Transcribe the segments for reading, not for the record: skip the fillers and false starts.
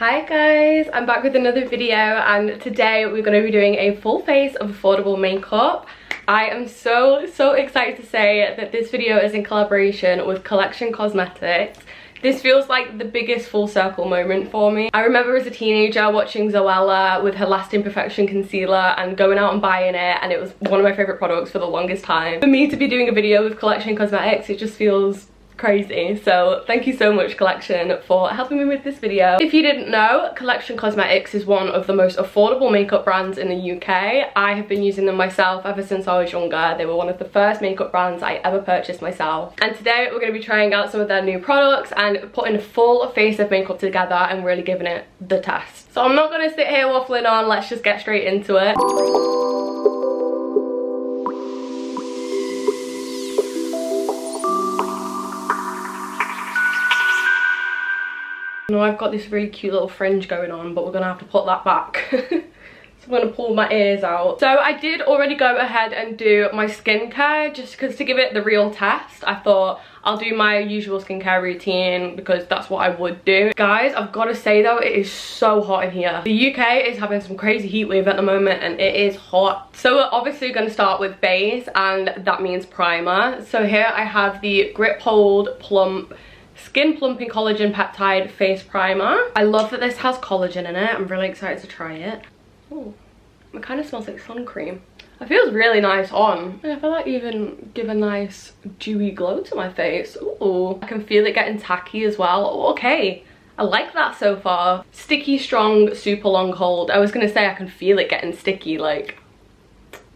Hi guys, I'm back with another video and today we're going to be doing a full face of affordable makeup. I am so excited to say that this video is in collaboration with Collection Cosmetics. This feels like the biggest full circle moment for me. I remember as a teenager watching Zoella with her Lasting Perfection concealer and going out and buying it, and it was one of my favourite products for the longest time. For me to be doing a video with Collection Cosmetics, it just feels crazy. So thank you so much, Collection, for helping me with this video. If you didn't know, Collection Cosmetics is one of the most affordable makeup brands in the UK. I have been using them myself ever since I was younger. They were one of the first makeup brands I ever purchased myself. And today we're going to be trying out some of their new products and putting a full face of makeup together and really giving it the test. So I'm not going to sit here waffling on, let's just get straight into it. I've got this really cute little fringe going on, but we're gonna have to put that back. So I'm gonna pull my ears out. So I did already go ahead and do my skincare just because to give it the real test. I thought I'll do my usual skincare routine because that's what I would do. Guys, I've got to say though, it is so hot in here. The UK is having some crazy heat wave at the moment and it is hot. So we're obviously going to start with base, and that means primer. So here I have the Grip Hold Plump Skin Plumping Collagen Peptide Face Primer. I love that this has collagen in it. I'm really excited to try it. Oh, it kind of smells like sun cream. It feels really nice on. I feel like even give a nice dewy glow to my face. Ooh, I can feel it getting tacky as well. Oh, okay, I like that so far. Sticky, strong, super long hold. I was gonna say I can feel it getting sticky, like.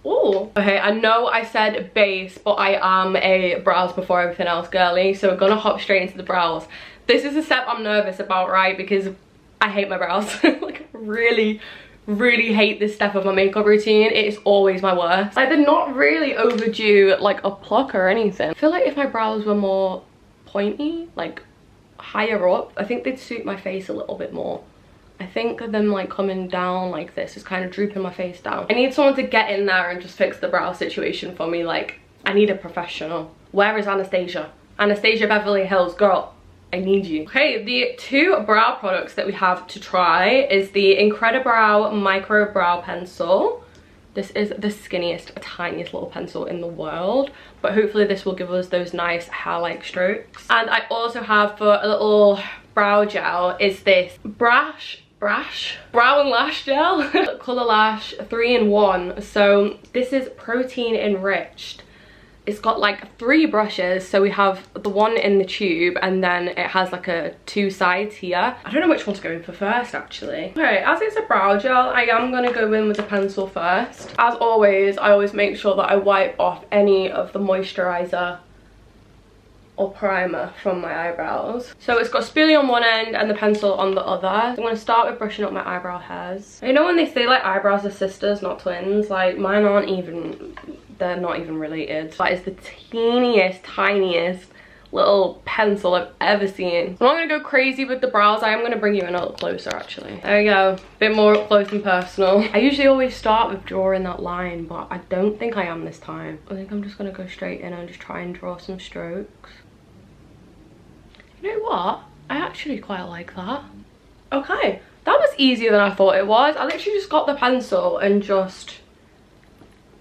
Ooh. Okay, I know I said base, but I am a brows before everything else girly, so we're gonna hop straight into the brows. This is a step I'm nervous about, right? Because I hate my brows. Like, really hate this step of my makeup routine. It is always my worst. Like, they're not really overdue like a pluck or anything. I feel like if my brows were more pointy, like higher up, I think they'd suit my face a little bit more. I think them like coming down like this is kind of drooping my face down. I need someone to get in there and just fix the brow situation for me. Like, I need a professional. Where is Anastasia? Anastasia Beverly Hills, girl, I need you. Okay, the two brow products that we have to try is the Incredibrow Micro Brow Pencil. This is the skinniest, tiniest little pencil in the world, but hopefully this will give us those nice hair-like strokes. And I also have, for a little brow gel, is this Brow and Lash Gel. Colour Lash 3-in-1. So this is protein enriched. It's got like 3 brushes, so we have the one in the tube and then it has like two sides here. I don't know which one to go in for first actually. Okay, as it's a brow gel, I am going to go in with the pencil first. As always, I always make sure that I wipe off any of the moisturizer or primer from my eyebrows. So it's got spoolie on one end and the pencil on the other. So I'm going to start with brushing up my eyebrow hairs. You know when they say like eyebrows are sisters, not twins? Like, mine aren't even, they're not even related. That is the teeniest, tiniest little pencil I've ever seen. I'm not going to go crazy with the brows. I am going to bring you in a little closer actually. There we go, a bit more up close and personal. I usually always start with drawing that line, but I don't think I am this time. I think I'm just going to go straight in and just try and draw some strokes. You know what? I actually quite like that. Okay, that was easier than I thought it was. I literally just got the pencil and just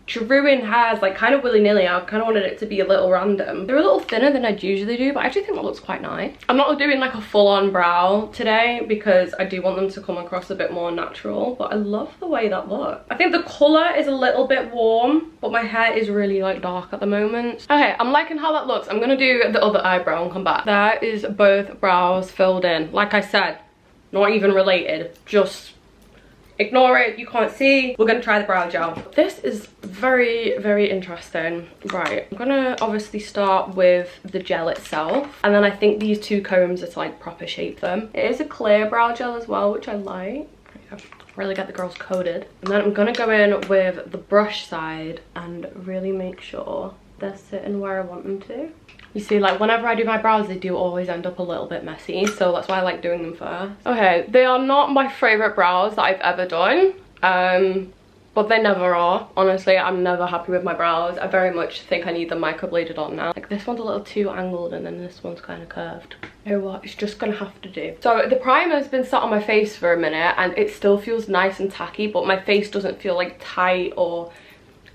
drew in hairs like kind of willy-nilly. I kind of wanted it to be a little random. They're a little thinner than I'd usually do, but I actually think that looks quite nice. I'm not doing like a full-on brow today because I do want them to come across a bit more natural, but I love the way that looks. I think the colour is a little bit warm, but my hair is really like dark at the moment. Okay, I'm liking how that looks. I'm gonna do the other eyebrow and come back. There is both brows filled in. Like I said, not even related, just ignore it, you can't see. We're gonna try the brow gel. This is very interesting. Right, I'm gonna obviously start with the gel itself, and then I think these 2 combs are to like proper shape them. It is a clear brow gel as well, which I like. Really get the girls coated. And then I'm gonna go in with the brush side and really make sure they're sitting where I want them to. You see, like whenever I do my brows, they do always end up a little bit messy, so that's why I like doing them first. Okay, they are not my favorite brows that I've ever done. but they never are. Honestly, I'm never happy with my brows. I very much think I need them microbladed on now. Like this one's a little too angled and then this one's kind of curved. You know what, it's just gonna have to do. So the primer's been sat on my face for a minute and it still feels nice and tacky, but my face doesn't feel like tight or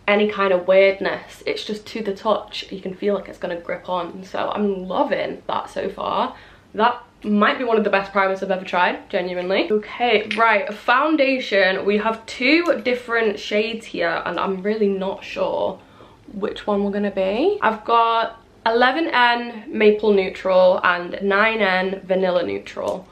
any kind of weirdness. It's just to the touch, you can feel like it's gonna grip on. So I'm loving that so far. That might be one of the best primers I've ever tried, genuinely. Okay, right, foundation. We have 2 different shades here and I'm really not sure which one we're gonna be. I've got 11N Maple Neutral and 9N Vanilla Neutral.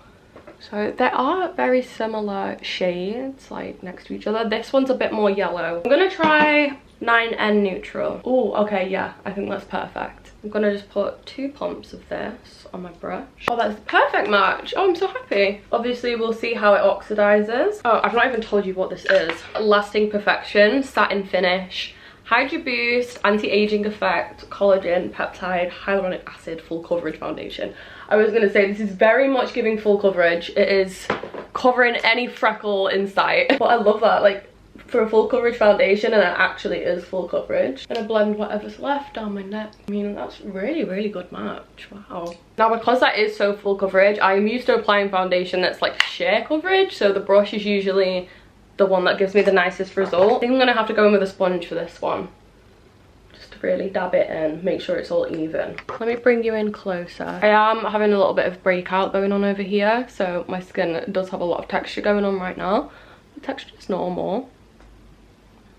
So they are very similar shades, like next to each other. This one's a bit more yellow. I'm gonna try 9N Neutral. Oh, okay, yeah, I think that's perfect. I'm gonna just put 2 pumps of this on my brush. Oh, that's the perfect match. Oh, I'm so happy. Obviously, we'll see how it oxidizes. Oh, I've not even told you what this is. Lasting Perfection, Satin Finish, Hydra Boost, Anti-Aging Effect, Collagen, Peptide, Hyaluronic Acid, Full Coverage Foundation. I was gonna say, this is very much giving full coverage. It is covering any freckle in sight. But I love that, like, for a full coverage foundation, and it actually is full coverage. I'm gonna blend whatever's left down my neck. I mean, that's really, really good match. Wow. Now, because that is so full coverage, I'm used to applying foundation that's like sheer coverage, so the brush is usually the one that gives me the nicest result. I think I'm gonna have to go in with a sponge for this one, just to really dab it in, make sure it's all even. Let me bring you in closer. I am having a little bit of breakout going on over here, so my skin does have a lot of texture going on right now. The texture is normal,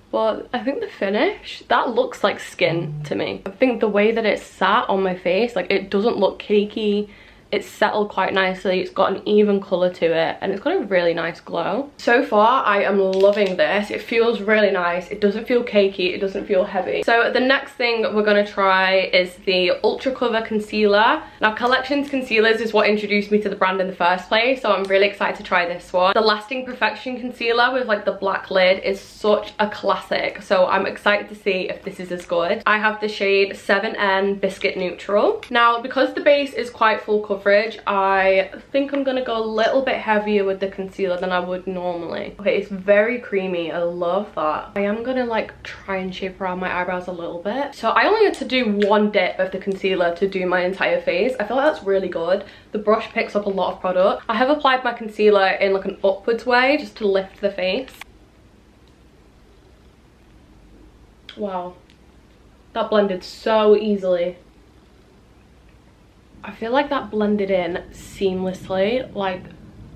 but I think the finish, that looks like skin to me. I think the way that it's sat on my face, like, it doesn't look cakey. It's settled quite nicely, it's got an even colour to it, and it's got a really nice glow. So far, I am loving this. It feels really nice. It doesn't feel cakey, it doesn't feel heavy. So the next thing we're gonna try is the Ultra Cover Concealer. Now, Collections Concealers is what introduced me to the brand in the first place, so I'm really excited to try this one. The Lasting Perfection Concealer with like the black lid is such a classic, so I'm excited to see if this is as good. I have the shade 7N Biscuit Neutral. Now, because the base is quite full coverage, I think I'm gonna go a little bit heavier with the concealer than I would normally. Okay, it's very creamy. I love that. I am gonna like try and shape around my eyebrows a little bit. So I only had to do 1 dip of the concealer to do my entire face. I feel like that's really good. The brush picks up a lot of product. I have applied my concealer in like an upwards way just to lift the face. Wow, that blended so easily. I feel like that blended in seamlessly. Like,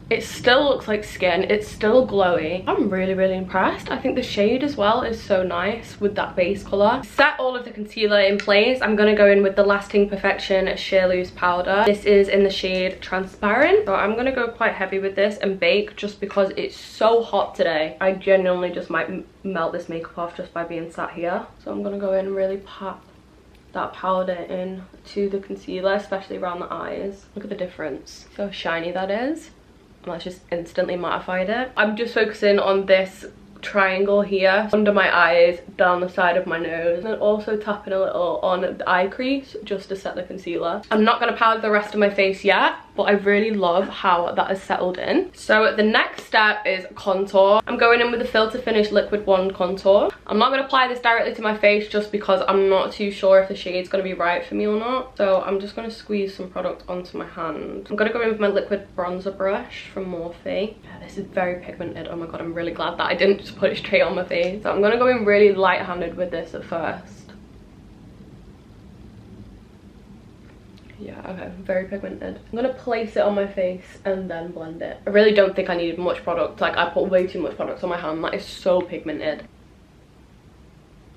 it still looks like skin, it's still glowy. I'm really, really impressed. I think the shade as well is so nice with that base colour. Set all of the concealer in place. I'm gonna go in with the Lasting Perfection Sheer Loose Powder. This is in the shade Transparent. So I'm gonna go quite heavy with this and bake just because it's so hot today. I genuinely just might melt this makeup off just by being sat here. So I'm gonna go in and really pat that powder in to the concealer, especially around the eyes. Look at the difference, so shiny that is. And that's just instantly mattified it. I'm just focusing on this triangle here under my eyes, down the side of my nose, and also tapping a little on the eye crease just to set the concealer. I'm not going to powder the rest of my face yet, but I really love how that has settled in. So the next step is contour. I'm going in with the Filter Finish Liquid Wand Contour. I'm not going to apply this directly to my face just because I'm not too sure if the shade's going to be right for me or not. So I'm just going to squeeze some product onto my hand. I'm going to go in with my liquid bronzer brush from Morphe. Yeah, this is very pigmented. Oh my god, I'm really glad that I didn't just put it straight on my face. So I'm going to go in really light-handed with this at first. Yeah, okay, very pigmented. I'm gonna place it on my face and then blend it. I really don't think I needed much product. Like, I put way too much product on my hand. That is so pigmented.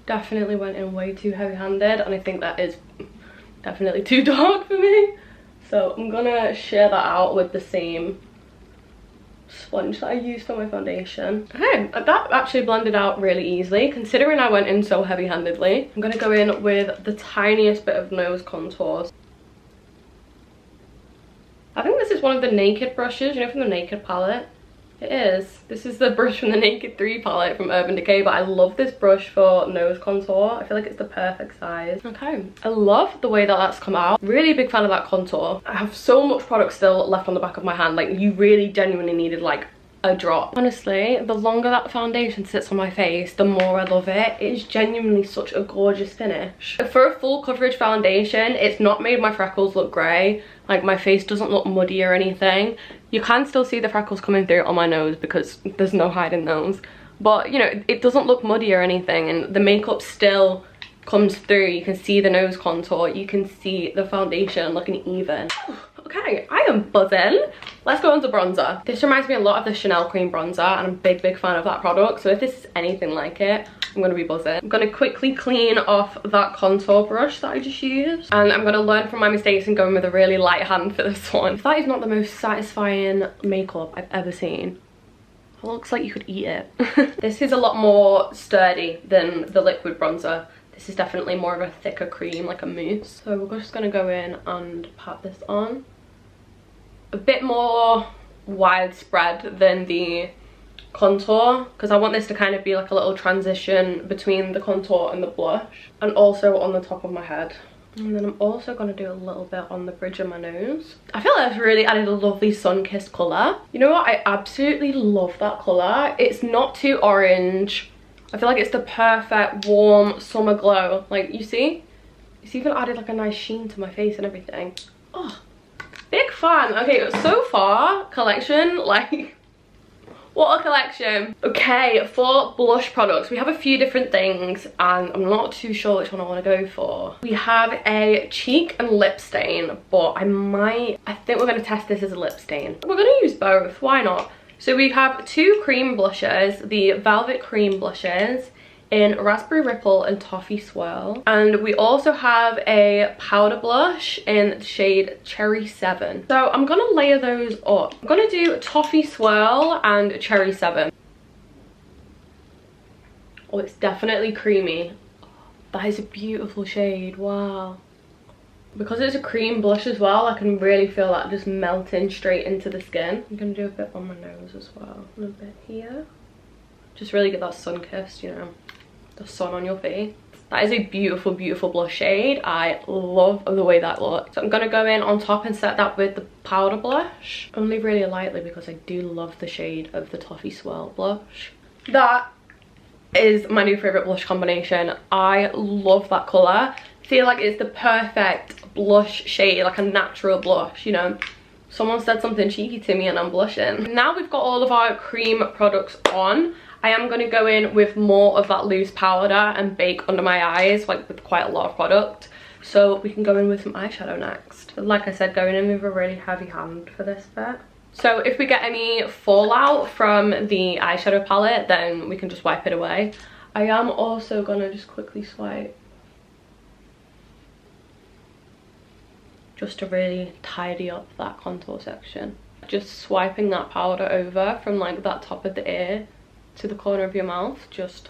Definitely went in way too heavy-handed, and I think that is definitely too dark for me. So I'm gonna share that out with the same sponge that I used for my foundation. Okay, that actually blended out really easily considering I went in so heavy-handedly. I'm gonna go in with the tiniest bit of nose contour. I think this is one of the Naked brushes, you know, from the Naked palette. It is. This is the brush from the Naked 3 palette from Urban Decay, but I love this brush for nose contour. I feel like it's the perfect size. Okay, I love the way that that's come out. Really big fan of that contour. I have so much product still left on the back of my hand. Like, you really genuinely needed like a drop. Honestly, the longer that foundation sits on my face, the more I love it. It is genuinely such a gorgeous finish. For a full coverage foundation, it's not made my freckles look grey. Like, my face doesn't look muddy or anything. You can still see the freckles coming through on my nose because there's no hiding those. But, you know, it doesn't look muddy or anything, and the makeup still comes through. You can see the nose contour, you can see the foundation looking even. Okay, I am buzzing. Let's go on to bronzer. This reminds me a lot of the Chanel cream bronzer, and I'm a big fan of that product, so if this is anything like it, I'm gonna be buzzing. I'm gonna quickly clean off that contour brush that I just used, and I'm gonna learn from my mistakes and go in with a really light hand for this one. If that is not the most satisfying makeup I've ever seen. It looks like you could eat it. This is a lot more sturdy than the liquid bronzer. This is definitely more of a thicker cream, like a mousse. So we're just gonna go in and pat this on. A bit more widespread than the contour, because I want this to kind of be like a little transition between the contour and the blush, and also on the top of my head. And then I'm also going to do a little bit on the bridge of my nose. I feel like that's really added a lovely sun-kissed colour. You know what? I absolutely love that colour. It's not too orange. I feel like it's the perfect warm summer glow. Like, you see? It's even added like a nice sheen to my face and everything. Oh, big fan. Okay, so far, collection, like... What a collection. Okay, for blush products, we have a few different things and I'm not too sure which one I want to go for. We have a cheek and lip stain, but I think we're going to test this as a lip stain. We're going to use both, why not? So we have two cream blushes, the Velvet Cream blushes in Raspberry Ripple and Toffee Swirl. And we also have a powder blush in the shade Cherry 7. So I'm gonna layer those up. I'm gonna do Toffee Swirl and Cherry 7. Oh, it's definitely creamy. That is a beautiful shade, wow. Because it's a cream blush as well, I can really feel that just melting straight into the skin. I'm gonna do a bit on my nose as well, and a bit here. Just really get that sun-kissed, you know, the sun on your face. That is a beautiful, beautiful blush shade. I love the way that looks. So I'm gonna go in on top and set that with the powder blush. Only really lightly because I do love the shade of the Toffee Swirl blush. That is my new favorite blush combination. I love that color. I feel like it's the perfect blush shade, like a natural blush, you know. Someone said something cheeky to me and I'm blushing. Now we've got all of our cream products on, I am going to go in with more of that loose powder and bake under my eyes, like with quite a lot of product. So we can go in with some eyeshadow next. Like I said, going in with a really heavy hand for this bit. So if we get any fallout from the eyeshadow palette, then we can just wipe it away. I am also going to just quickly swipe, just to really tidy up that contour section. Just swiping that powder over from like that top of the ear to the corner of your mouth, just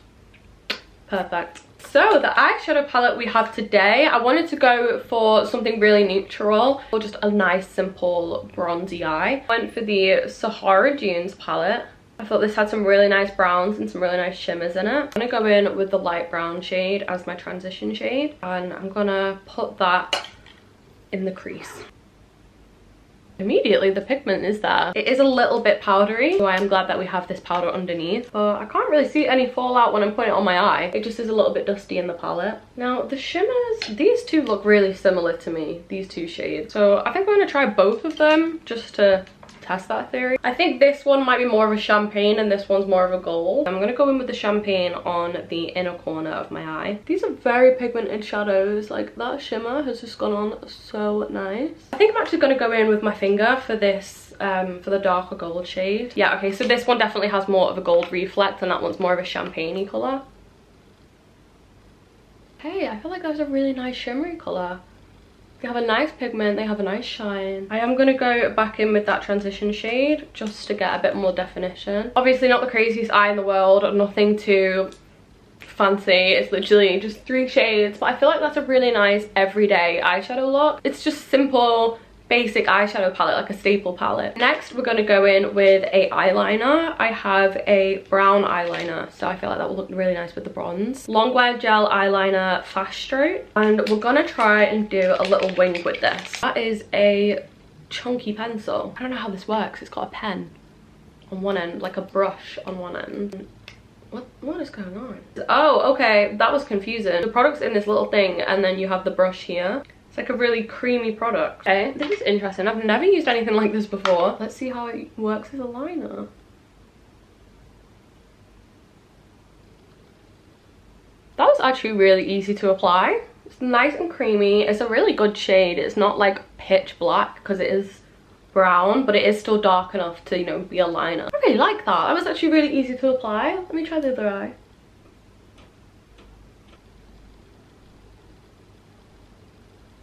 perfect. So the eyeshadow palette we have today, I wanted to go for something really neutral or just a nice simple bronzy eye. I went for the Sahara Dunes palette. I thought this had some really nice browns and some really nice shimmers in it. I'm gonna go in with the light brown shade as my transition shade, and I'm gonna put that in the crease. Immediately the pigment is there. It is a little bit powdery, so I am glad that we have this powder underneath, but I can't really see any fallout when I'm putting it on my eye. It just is a little bit dusty in the palette. Now the shimmers, these two look really similar to me, these two shades, so I think I'm going to try both of them just to test that theory. I think this one might be more of a champagne and this one's more of a gold. I'm going to go in with the champagne on the inner corner of my eye. These are very pigmented shadows, like that shimmer has just gone on so nice. I think I'm actually going to go in with my finger for this, for the darker gold shade. Yeah, okay, so this one definitely has more of a gold reflect and that one's more of a champagne-y colour. Hey, I feel like that's a really nice shimmery colour. They have a nice pigment, they have a nice shine. I am going to go back in with that transition shade just to get a bit more definition. Obviously not the craziest eye in the world, nothing too fancy. It's literally just 3 shades, but I feel like that's a really nice everyday eyeshadow look. It's just simple, basic eyeshadow palette, like a staple palette. Next we're going to go in with a eyeliner. I have a brown eyeliner, so I feel like that will look really nice with the bronze. Longwear gel eyeliner fast stroke, and we're going to try and do a little wing with this. That is a chunky pencil. I don't know how this works, it's got a pen. on one end, like a brush on one end. What is going on? Oh, okay, that was confusing. The product's in this little thing and then you have the brush here. It's like a really creamy product. Okay, this is interesting. I've never used anything like this before. Let's see how it works as a liner. That was actually really easy to apply. It's nice and creamy. It's a really good shade. It's not like pitch black because it is brown, but it is still dark enough to, you know, be a liner. I really like that. That was actually really easy to apply. Let me try the other eye.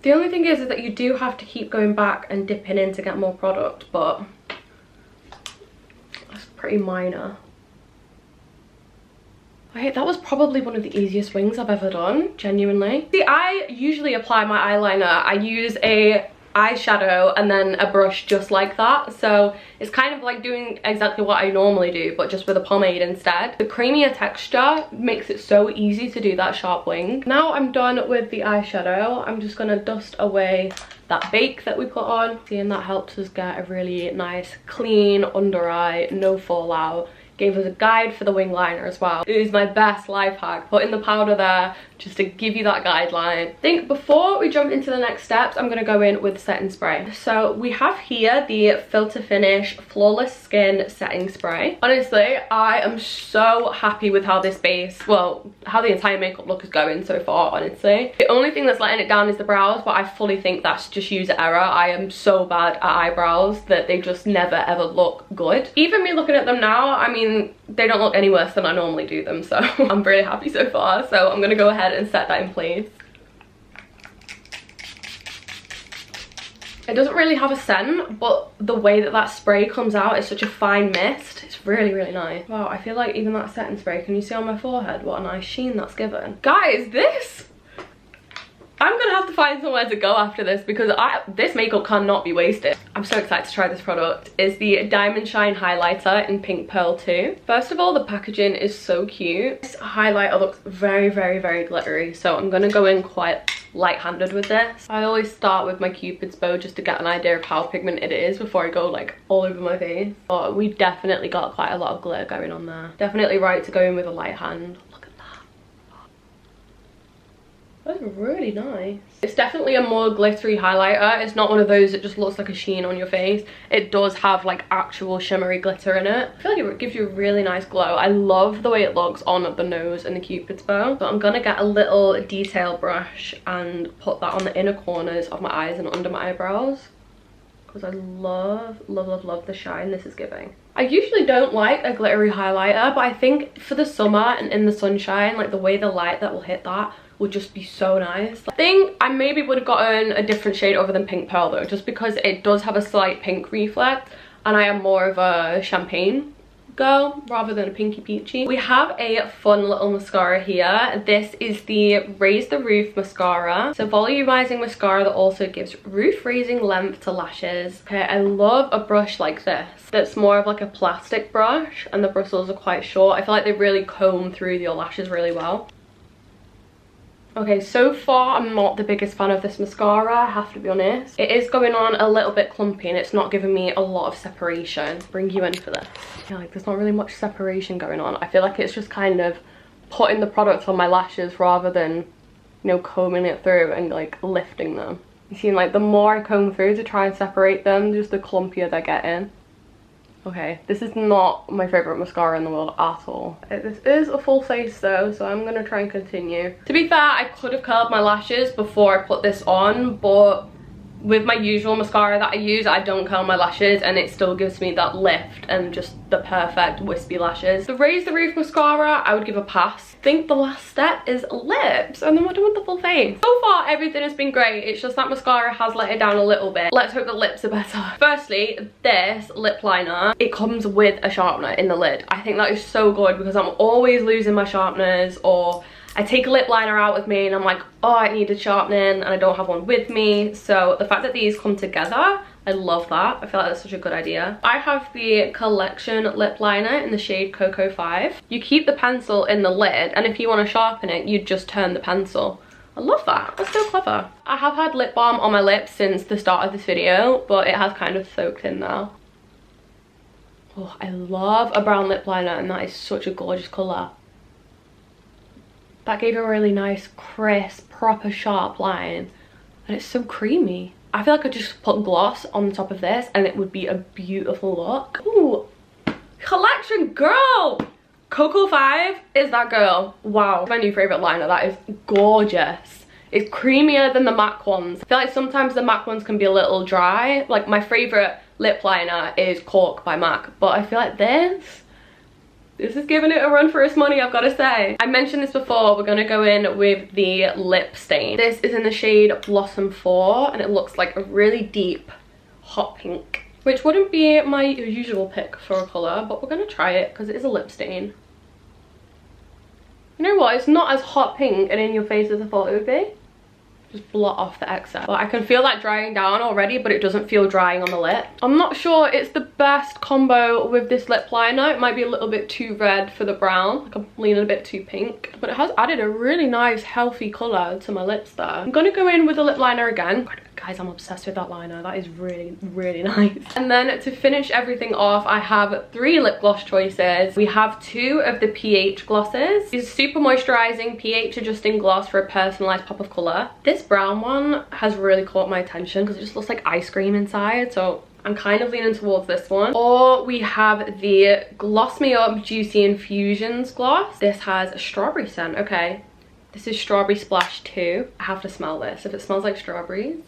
The only thing is that you do have to keep going back and dipping in to get more product, but that's pretty minor. Wait, that was probably one of the easiest wings I've ever done, genuinely. See, I usually apply my eyeliner. I use a eyeshadow and then a brush just like that, so it's kind of like doing exactly what I normally do but just with a pomade instead. The creamier texture makes it so easy to do that sharp wing. Now I'm done with the eyeshadow, I'm just gonna dust away that bake that we put on. See, and that helps us get a really nice clean under eye, no fallout. Gave us a guide for the wing liner as well. It is my best life hack, putting the powder there just to give you that guideline. I think before we jump into the next steps, I'm gonna go in with setting spray. So we have here the Filter Finish Flawless Skin Setting Spray. Honestly, I am so happy with how this base, well, how the entire makeup look is going so far, honestly. The only thing that's letting it down is the brows, but I fully think that's just user error. I am so bad at eyebrows that they just never ever look good. Even me looking at them now, I mean, they don't look any worse than I normally do them, so I'm really happy so far. So I'm gonna go ahead and set that in place. It doesn't really have a scent, but the way that that spray comes out is such a fine mist. It's really, really nice. Wow, I feel like even that setting spray, can you see on my forehead what a nice sheen that's given? Guys, this, I'm gonna have to find somewhere to go after this because this makeup cannot be wasted. I'm so excited to try this product. It's the Diamond Shine Highlighter in Pink Pearl 2. First of all, the packaging is so cute. This highlighter looks very, very, very glittery, so I'm gonna go in quite light-handed with this. I always start with my Cupid's bow just to get an idea of how pigmented it is before I go like all over my face. But we definitely got quite a lot of glitter going on there. Definitely right to go in with a light hand. That's really nice. It's definitely a more glittery highlighter. It's not one of those that just looks like a sheen on your face. It does have like actual shimmery glitter in it. I feel like it gives you a really nice glow. I love the way it looks on the nose and the Cupid's bow. So I'm gonna get a little detail brush and put that on the inner corners of my eyes and under my eyebrows, because I love, love, love, love the shine this is giving. I usually don't like a glittery highlighter, but I think for the summer and in the sunshine, like the way the light that will hit that would just be so nice. I think I maybe would have gotten a different shade other than Pink Pearl though, just because it does have a slight pink reflect and I am more of a champagne girl rather than a pinky peachy. We have a fun little mascara here. This is the Raise the Roof mascara. So volumizing mascara that also gives roof raising length to lashes. Okay, I love a brush like this that's more of like a plastic brush and the bristles are quite short. I feel like they really comb through your lashes really well. Okay, so far I'm not the biggest fan of this mascara, I have to be honest. It is going on a little bit clumpy and it's not giving me a lot of separation. Bring you in for this. Yeah, like there's not really much separation going on. I feel like it's just kind of putting the product on my lashes rather than, you know, combing it through and like lifting them. You see, like the more I comb through to try and separate them, just the clumpier they're getting. Okay, this is not my favourite mascara in the world at all. This is a full face though, so I'm gonna try and continue. To be fair, I could have curled my lashes before I put this on, but with my usual mascara that I use, I don't curl my lashes and it still gives me that lift and just the perfect wispy lashes. The Raise the Roof mascara, I would give a pass. I think the last step is lips and then we're done with the full face. So far, everything has been great. It's just that mascara has let it down a little bit. Let's hope the lips are better. Firstly, this lip liner, it comes with a sharpener in the lid. I think that is so good because I'm always losing my sharpeners, or I take a lip liner out with me and I'm like, oh, I needed sharpening and I don't have one with me. So the fact that these come together, I love that. I feel like that's such a good idea. I have the Collection lip liner in the shade Cocoa 5. You keep the pencil in the lid and if you want to sharpen it, you just turn the pencil. I love that. That's so clever. I have had lip balm on my lips since the start of this video, but it has kind of soaked in now. Oh, I love a brown lip liner, and that is such a gorgeous colour. That gave a really nice, crisp, proper sharp line. And it's so creamy. I feel like I could just put gloss on the top of this and it would be a beautiful look. Ooh, collection girl! Cocoa 5 is that girl. Wow, my new favourite liner. That is gorgeous. It's creamier than the MAC ones. I feel like sometimes the MAC ones can be a little dry. Like my favourite lip liner is Cork by MAC, but I feel like this is giving it a run for its money, I've got to say. I mentioned this before, we're going to go in with the lip stain. This is in the shade Blossom 4 and it looks like a really deep hot pink, which wouldn't be my usual pick for a colour, but we're going to try it because it is a lip stain. You know what, it's not as hot pink and in your face as I thought it would be. Just blot off the excess. But I can feel that drying down already, but it doesn't feel drying on the lip. I'm not sure it's the best combo with this lip liner. It might be a little bit too red for the brown. Like I'm leaning a bit too pink. But it has added a really nice, healthy colour to my lips there. I'm going to go in with the lip liner again. Guys, I'm obsessed with that liner. That is really, really nice. And then to finish everything off, I have 3 lip gloss choices. We have 2 of the pH glosses. These are super moisturizing, pH adjusting gloss for a personalized pop of color. This brown one has really caught my attention because it just looks like ice cream inside. So I'm kind of leaning towards this one. Or we have the Gloss Me Up Juicy Infusions gloss. This has a strawberry scent. Okay, this is Strawberry Splash 2. I have to smell this. If it smells like strawberries.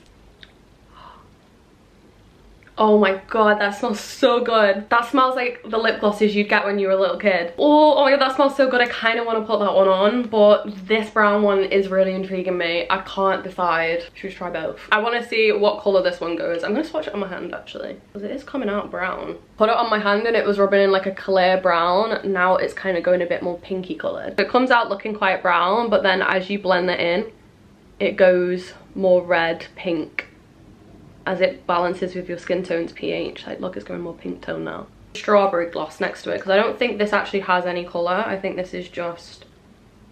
Oh my god, that smells so good. That smells like the lip glosses you'd get when you were a little kid. Oh my god, that smells so good. I kind of want to put that one on, but this brown one is really intriguing me. I can't decide. Should we try both? I want to see what colour this one goes. I'm going to swatch it on my hand actually, because it is coming out brown. Put it on my hand and it was rubbing in like a clear brown. Now it's kind of going a bit more pinky coloured. It comes out looking quite brown, but then as you blend it in, it goes more red, pink, as it balances with your skin tone's pH. Like look, it's going more pink tone now. Strawberry gloss next to it, because I don't think this actually has any colour. I think this is just,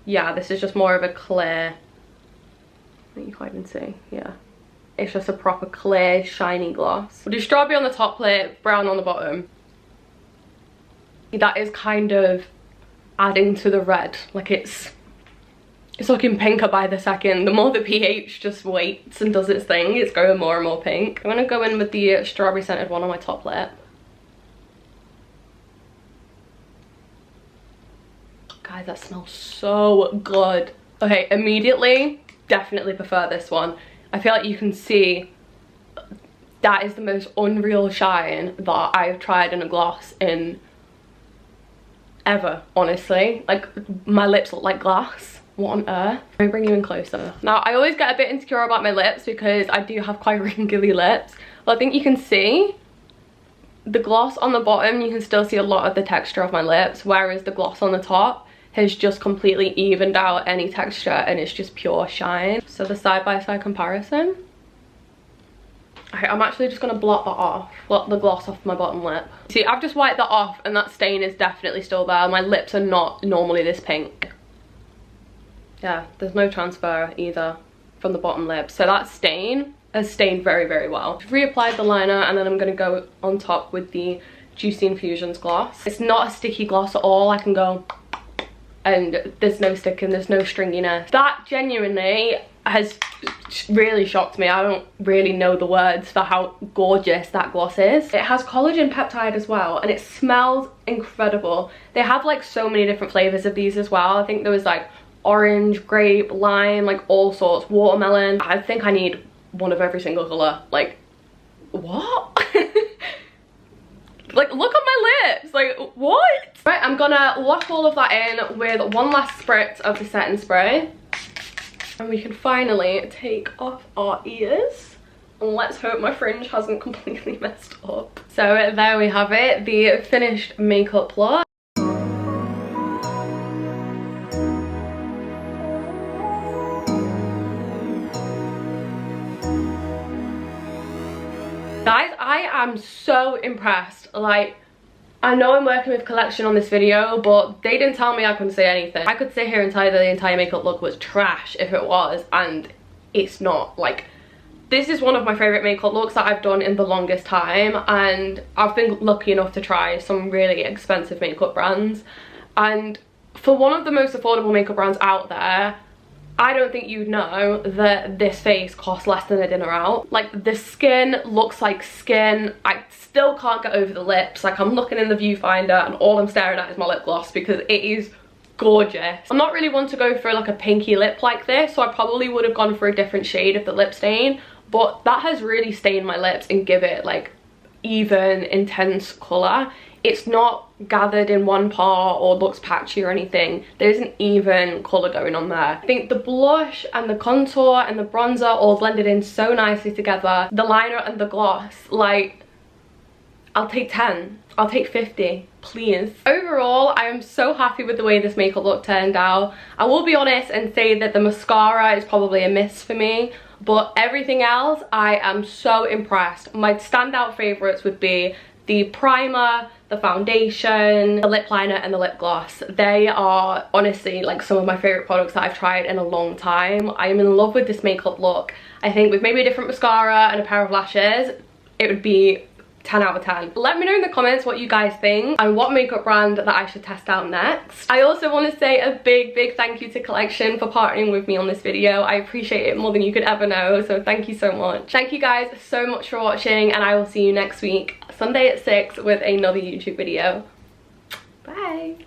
yeah, this is just more of a clear, I think you can't even see, yeah. It's just a proper clear, shiny gloss. We'll do strawberry on the top plate, brown on the bottom. That is kind of adding to the red. Like it's looking pinker by the second. The more the pH just waits and does its thing, it's going more and more pink. I'm gonna go in with the strawberry scented one on my top lip. Guys, that smells so good. Okay, immediately, definitely prefer this one. I feel like you can see that is the most unreal shine that I've tried in a gloss in ever, honestly. Like my lips look like glass. What on earth? Let me bring you in closer. Now, I always get a bit insecure about my lips because I do have quite wrinkly lips. But I think you can see the gloss on the bottom, you can still see a lot of the texture of my lips, whereas the gloss on the top has just completely evened out any texture and it's just pure shine. So the side-by-side comparison. Okay, I'm actually just gonna blot that off, blot the gloss off my bottom lip. See, I've just wiped that off and that stain is definitely still there. My lips are not normally this pink. Yeah, there's no transfer either from the bottom lip. So that stain has stained very, very well. I've reapplied the liner and then I'm gonna go on top with the Juicy Infusions gloss. It's not a sticky gloss at all. I can go and there's no sticking, there's no stringiness. That genuinely has really shocked me. I don't really know the words for how gorgeous that gloss is. It has collagen peptide as well and it smells incredible. They have like so many different flavors of these as well. I think there was like orange, grape, lime, like all sorts, watermelon. I think I need one of every single color. Like, what? Like, look at my lips. Like, what? Right, I'm gonna lock all of that in with one last spritz of the setting spray. And we can finally take off our ears. And let's hope my fringe hasn't completely messed up. So there we have it, the finished makeup look. Guys, I am so impressed. Like, I know I'm working with Collection on this video, but they didn't tell me I couldn't say anything. I could sit here and tell you that the entire makeup look was trash if it was, and it's not. Like, This is one of my favourite makeup looks that I've done in the longest time, and I've been lucky enough to try some really expensive makeup brands, and for one of the most affordable makeup brands out there, I don't think you'd know that this face costs less than a dinner out. Like, the skin looks like skin. I still can't get over the lips. Like, I'm looking in the viewfinder and all I'm staring at is my lip gloss because it is gorgeous. I'm not really one to go for like a pinky lip like this, so I probably would have gone for a different shade of the lip stain, but that has really stained my lips and give it like even intense colour. It's not gathered in one part or looks patchy or anything. There's an even colour going on there. I think the blush and the contour and the bronzer all blended in so nicely together. The liner and the gloss, like, I'll take 10. I'll take 50, please. Overall, I am so happy with the way this makeup look turned out. I will be honest and say that the mascara is probably a miss for me, but everything else, I am so impressed. My standout favourites would be the primer, the foundation, the lip liner and the lip gloss. They are honestly like some of my favourite products that I've tried in a long time. I am in love with this makeup look. I think with maybe a different mascara and a pair of lashes, it would be 10 out of 10. Let me know in the comments what you guys think and what makeup brand that I should test out next. I also want to say a big thank you to Collection for partnering with me on this video. I appreciate it more than you could ever know, so thank you so much. Thank you guys so much for watching, and I will see you next week, Sunday at 6, with another YouTube video. Bye!